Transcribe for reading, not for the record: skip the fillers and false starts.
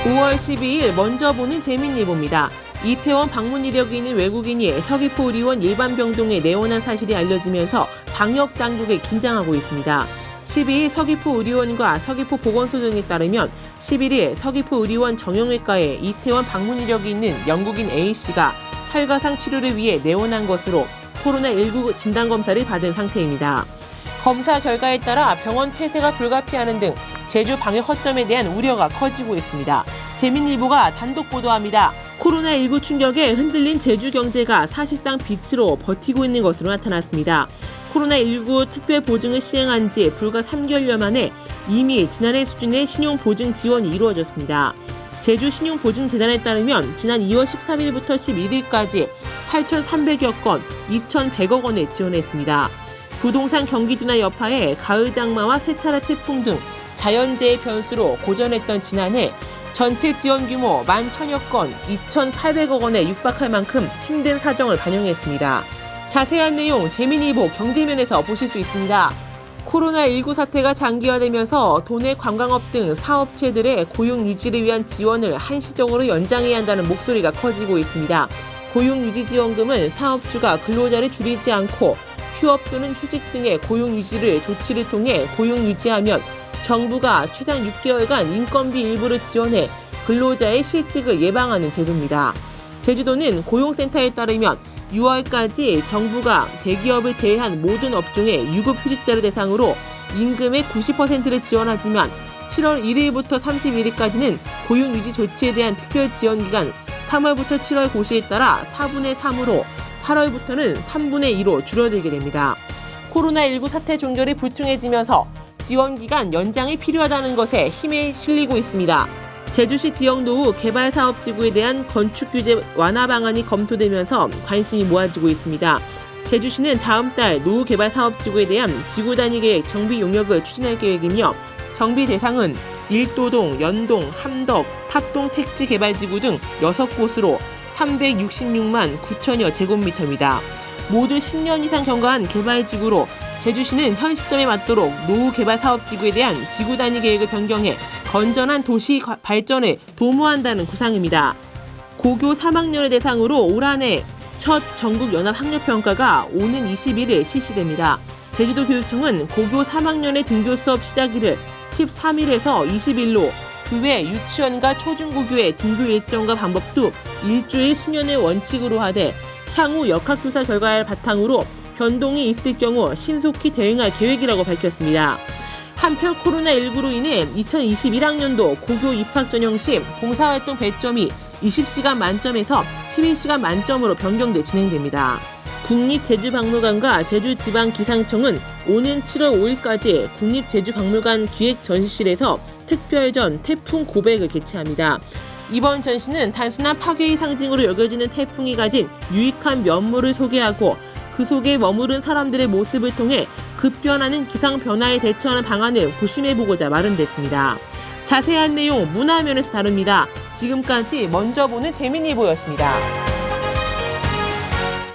5월 12일 먼저 보는 재민일보입니다. 이태원 방문 이력이 있는 외국인이 서귀포 의료원 일반병동에 내원한 사실이 알려지면서 방역당국에 긴장하고 있습니다. 12일 서귀포 의료원과 서귀포 보건소 등에 따르면 11일 서귀포 의료원 정형외과에 이태원 방문 이력이 있는 영국인 A씨가 찰가상 치료를 위해 내원한 것으로 코로나19 진단검사를 받은 상태입니다. 검사 결과에 따라 병원 폐쇄가 불가피하는 등 제주 방역 허점에 대한 우려가 커지고 있습니다. 재민일보가 단독 보도합니다. 코로나19 충격에 흔들린 제주 경제가 사실상 빛으로 버티고 있는 것으로 나타났습니다. 코로나19 특별 보증을 시행한 지 불과 3개월여 만에 이미 지난해 수준의 신용보증 지원이 이루어졌습니다. 제주 신용보증재단에 따르면 지난 2월 13일부터 11일까지 8,300여 건 2,100억 원을 지원했습니다. 부동산 경기 둔화 여파에 가을 장마와 세차례 태풍 등 자연재해 변수로 고전했던 지난해 전체 지원 규모 11,000여 건 2,800억 원에 육박할 만큼 힘든 사정을 반영했습니다. 자세한 내용 재민일보 경제면에서 보실 수 있습니다. 코로나19 사태가 장기화되면서 도내 관광업 등 사업체들의 고용 유지를 위한 지원을 한시적으로 연장해야 한다는 목소리가 커지고 있습니다. 고용유지지원금은 사업주가 근로자를 줄이지 않고 휴업 또는 휴직 등의 고용유지를 조치를 통해 고용유지하면 정부가 최장 6개월간 인건비 일부를 지원해 근로자의 실직을 예방하는 제도입니다. 제주도는 고용센터에 따르면 6월까지 정부가 대기업을 제외한 모든 업종의 유급휴직자를 대상으로 임금의 90%를 지원하지만 7월 1일부터 31일까지는 고용유지 조치에 대한 특별지원기간 3월부터 7월 고시에 따라 4분의 3으로 8월부터는 3분의 2로 줄어들게 됩니다. 코로나19 사태 종결이 불투명해지면서 지원기간 연장이 필요하다는 것에 힘에 실리고 있습니다. 제주시 지역노후 개발사업지구에 대한 건축규제 완화 방안이 검토되면서 관심이 모아지고 있습니다. 제주시는 다음 달 노후 개발사업지구에 대한 지구 단위 계획 정비 용역을 추진할 계획이며 정비 대상은 일도동, 연동, 함덕, 탁동 택지 개발지구 등 6곳으로 366만 9천여 제곱미터입니다. 모두 10년 이상 경과한 개발지구로 제주시는 현 시점에 맞도록 노후 개발사업지구에 대한 지구 단위 계획을 변경해 건전한 도시 발전에 도모한다는 구상입니다. 고교 3학년을 대상으로 올 한 해 첫 전국 연합학력평가가 오는 21일 실시됩니다. 제주도교육청은 고교 3학년의 등교 수업 시작일을 13일에서 20일로 그 외 유치원과 초중고교의 등교 일정과 방법도 일주일 수년의 원칙으로 하되 향후 역학조사 결과를 바탕으로 변동이 있을 경우 신속히 대응할 계획이라고 밝혔습니다. 한편 코로나19로 인해 2021학년도 고교 입학 전형 시 봉사활동 배점이 20시간 만점에서 11시간 만점으로 변경돼 진행됩니다. 국립제주박물관과 제주지방기상청은 오는 7월 5일까지 국립제주박물관 기획전시실에서 특별전 태풍 고백을 개최합니다. 이번 전시는 단순한 파괴의 상징으로 여겨지는 태풍이 가진 유익한 면모를 소개하고 그 속에 머무른 사람들의 모습을 통해 급변하는 기상 변화에 대처하는 방안을 고심해보고자 마련됐습니다. 자세한 내용 문화면에서 다룹니다. 지금까지 먼저 보는 재민일보였습니다.